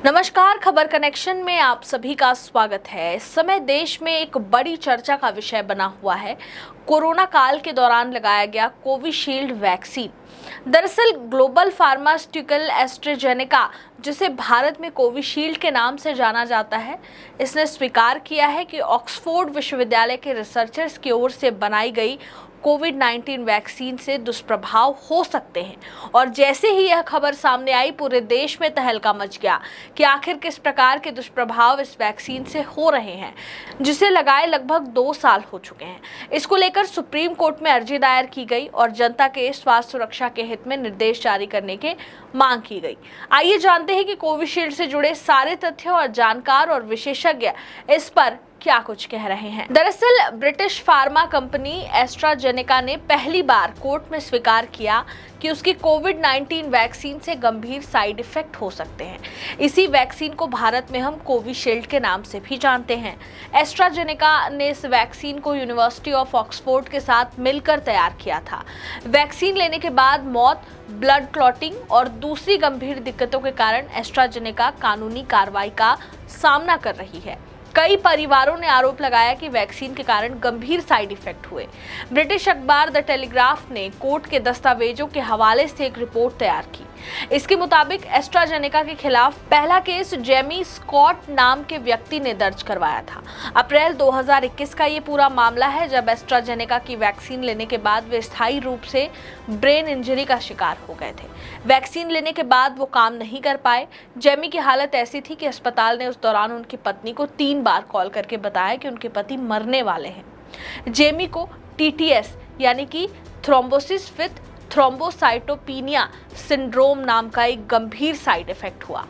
नमस्कार, खबर कनेक्शन में आप सभी का स्वागत है। इस समय देश में एक बड़ी चर्चा का विषय बना हुआ है कोरोना काल के दौरान लगाया गया कोविशील्ड वैक्सीन। दरअसल ग्लोबल फार्मास्यूटिकल एस्ट्राजेनेका, जिसे भारत में कोविशील्ड के नाम से जाना जाता है, इसने स्वीकार किया है कि ऑक्सफोर्ड विश्वविद्यालय के रिसर्चर्स की ओर से बनाई गई कोविड-19 वैक्सीन से दुष्प्रभाव हो सकते हैं। और जैसे ही यह खबर सामने आई, पूरे देश में तहलका मच गया कि आखिर किस प्रकार के दुष्प्रभाव इस वैक्सीन से हो रहे हैं, जिसे लगाए लगभग 2 साल हो चुके हैं। इसको लेकर सुप्रीम कोर्ट में अर्जी दायर की गई और जनता के स्वास्थ्य सुरक्षा के हित में निर्देश जारी करने की मांग की गई। आइए जानते हैं कि कोविशील्ड से जुड़े सारे तथ्य और जानकार और विशेषज्ञ इस पर क्या कुछ कह रहे हैं। दरअसल ब्रिटिश फार्मा कंपनी एस्ट्राजेनेका ने पहली बार कोर्ट में स्वीकार किया कि उसकी कोविड-19 वैक्सीन से गंभीर साइड इफेक्ट हो सकते हैं। इसी वैक्सीन को भारत में हम कोविशील्ड के नाम से भी जानते हैं। एस्ट्राजेनेका ने इस वैक्सीन को यूनिवर्सिटी ऑफ ऑक्सफोर्ड के साथ मिलकर तैयार किया था। वैक्सीन लेने के बाद मौत, ब्लड क्लॉटिंग और दूसरी गंभीर दिक्कतों के कारण एस्ट्राजेनेका कानूनी कार्रवाई का सामना कर रही है। कई परिवारों ने आरोप लगाया कि वैक्सीन के कारण गंभीर साइड इफेक्ट हुए। ब्रिटिश अखबार द टेलीग्राफ ने कोर्ट के दस्तावेजों के हवाले से एक रिपोर्ट तैयार की। इसके मुताबिक एस्ट्राजेनेका के खिलाफ पहला केस जेमी स्कॉट नाम के व्यक्ति ने दर्ज करवाया था। अप्रैल 2021 का ये पूरा मामला है, जब एस्ट्राजेनेका की वैक्सीन लेने के बाद वे स्थायी रूप से ब्रेन इंजरी का शिकार हो गए थे। वैक्सीन लेने के बाद वो काम नहीं कर पाए। जेमी की हालत ऐसी थी कि अस्पताल ने उस दौरान उनकी पत्नी को 3 बार कॉल करके बताया कि उनके पति मरने वाले हैं। जेमी को टीटीएस यानी कि थ्रोम्बोसिस विद थ्रोम्बोसाइटोपिनिया सिंड्रोम नाम का एक गंभीर साइड इफेक्ट हुआ।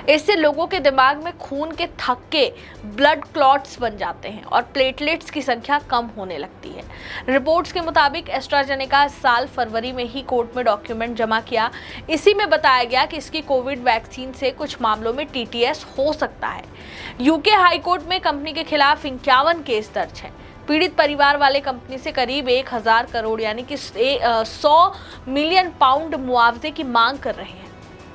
इससे लोगों के दिमाग में खून के थक्के, ब्लड क्लॉट्स बन जाते हैं और प्लेटलेट्स की संख्या कम होने लगती है। रिपोर्ट्स के मुताबिक एस्ट्राजेनेका इस साल फरवरी में ही कोर्ट में डॉक्यूमेंट जमा किया। इसी में बताया गया कि इसकी कोविड वैक्सीन से कुछ मामलों में टीटीएस हो सकता है। यूके हाई कोर्ट में कंपनी के खिलाफ 51 केस दर्ज है। पीड़ित परिवार वाले कंपनी से करीब 1000 करोड़ यानी कि 100 मिलियन पाउंड मुआवजे की मांग कर रहे हैं।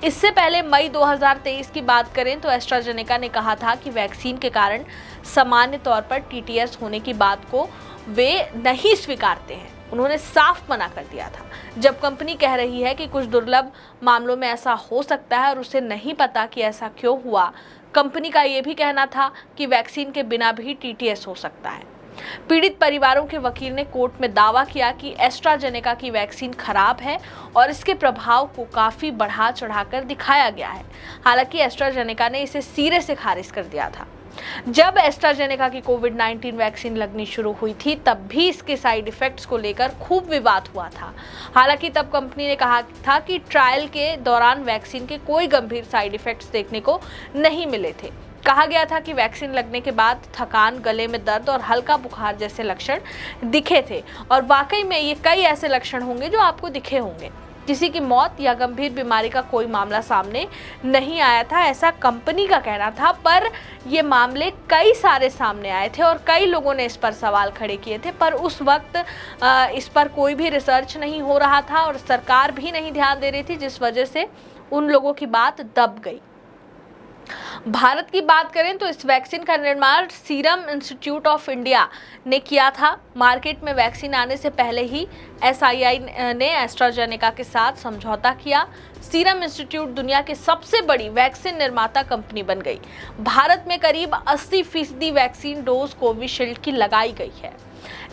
इससे पहले मई 2023 की बात करें तो एस्ट्राजेनेका ने कहा था कि वैक्सीन के कारण सामान्य तौर पर टीटीएस होने की बात को वे नहीं स्वीकारते हैं। उन्होंने साफ मना कर दिया था। जब कंपनी कह रही है कि कुछ दुर्लभ मामलों में ऐसा हो सकता है और उसे नहीं पता कि ऐसा क्यों हुआ, कंपनी का ये भी कहना था कि वैक्सीन के बिना भी टीटीएस हो सकता है। पीड़ित परिवारों के वकील ने कोर्ट में दावा किया कि एस्ट्राजेनेका की वैक्सीन खराब है और इसके प्रभाव को काफी बढ़ा चढ़ाकर दिखाया गया है। हालांकि एस्ट्राजेनेका ने इसे सिरे से खारिज कर दिया था। जब एस्ट्राजेनेका की कोविड-19 वैक्सीन लगनी शुरू हुई थी, तब भी इसके साइड इफेक्ट्स को लेकर खूब विवाद हुआ था। हालांकि तब कंपनी ने कहा था कि ट्रायल के दौरान वैक्सीन के कोई गंभीर साइड इफेक्ट्स देखने को नहीं मिले थे। कहा गया था कि वैक्सीन लगने के बाद थकान, गले में दर्द और हल्का बुखार जैसे लक्षण दिखे थे और वाकई में ये कई ऐसे लक्षण होंगे जो आपको दिखे होंगे। किसी की मौत या गंभीर बीमारी का कोई मामला सामने नहीं आया था, ऐसा कंपनी का कहना था, पर ये मामले कई सारे सामने आए थे और कई लोगों ने इस पर सवाल खड़े किए थे। पर उस वक्त इस पर कोई भी रिसर्च नहीं हो रहा था और सरकार भी नहीं ध्यान दे रही थी, जिस वजह से उन लोगों की बात दब गई। भारत की बात करें तो इस वैक्सीन का निर्माण सीरम इंस्टीट्यूट ऑफ इंडिया ने किया था। मार्केट में वैक्सीन आने से पहले ही एसआईआई ने एस्ट्राजेनेका के साथ समझौता किया। सीरम इंस्टीट्यूट दुनिया की सबसे बड़ी वैक्सीन निर्माता कंपनी बन गई। भारत में करीब 80% वैक्सीन डोज कोविशील्ड की लगाई गई है।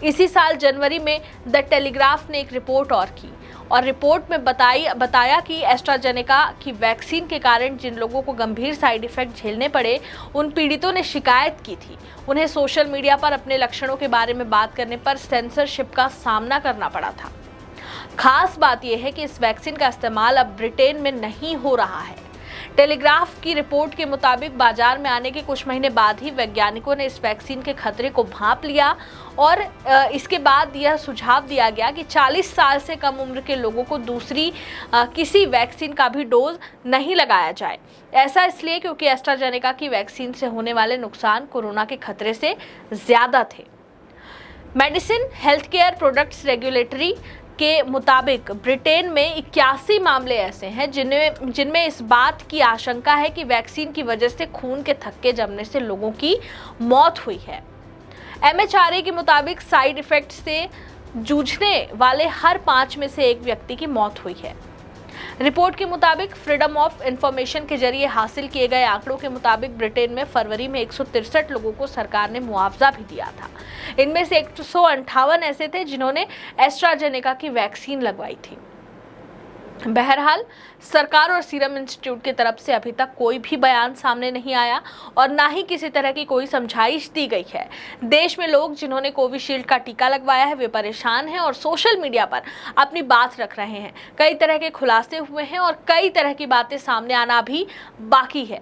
इसी साल जनवरी में द टेलीग्राफ ने एक रिपोर्ट और की और रिपोर्ट में बताया कि एस्ट्राजेनेका की वैक्सीन के कारण जिन लोगों को गंभीर साइड इफेक्ट झेलने पड़े, उन पीड़ितों ने शिकायत की थी। उन्हें सोशल मीडिया पर अपने लक्षणों के बारे में बात करने पर सेंसरशिप का सामना करना पड़ा था। खास बात यह है कि इस वैक्सीन का इस्तेमाल अब ब्रिटेन में नहीं हो रहा है। टेलीग्राफ की रिपोर्ट के मुताबिक बाजार में आने के कुछ महीने बाद ही वैज्ञानिकों ने इस वैक्सीन के खतरे को भांप लिया और इसके बाद यह सुझाव दिया गया कि 40 साल से कम उम्र के लोगों को दूसरी किसी वैक्सीन का भी डोज नहीं लगाया जाए। ऐसा इसलिए क्योंकि एस्ट्राजेनेका की वैक्सीन से होने वाले नुकसान कोरोना के खतरे से ज़्यादा थे। Medicine health care products regulatory के मुताबिक ब्रिटेन में 81 मामले ऐसे हैं जिनमें इस बात की आशंका है कि वैक्सीन की वजह से खून के थक्के जमने से लोगों की मौत हुई है। MHRA के मुताबिक साइड इफेक्ट से जूझने वाले हर 5 में से एक व्यक्ति की मौत हुई है। रिपोर्ट के मुताबिक फ्रीडम ऑफ इंफॉर्मेशन के जरिए हासिल किए गए आंकड़ों के मुताबिक ब्रिटेन में फरवरी में 163 लोगों को सरकार ने मुआवजा भी दिया था। इनमें से 158 ऐसे थे जिन्होंने एस्ट्राजेनेका की वैक्सीन लगवाई थी। बहरहाल सरकार और सीरम इंस्टीट्यूट की तरफ से अभी तक कोई भी बयान सामने नहीं आया और ना ही किसी तरह की कोई समझाइश दी गई है। देश में लोग जिन्होंने कोविशील्ड का टीका लगवाया है वे परेशान हैं और सोशल मीडिया पर अपनी बात रख रहे हैं। कई तरह के खुलासे हुए हैं और कई तरह की बातें सामने आना भी बाकी है।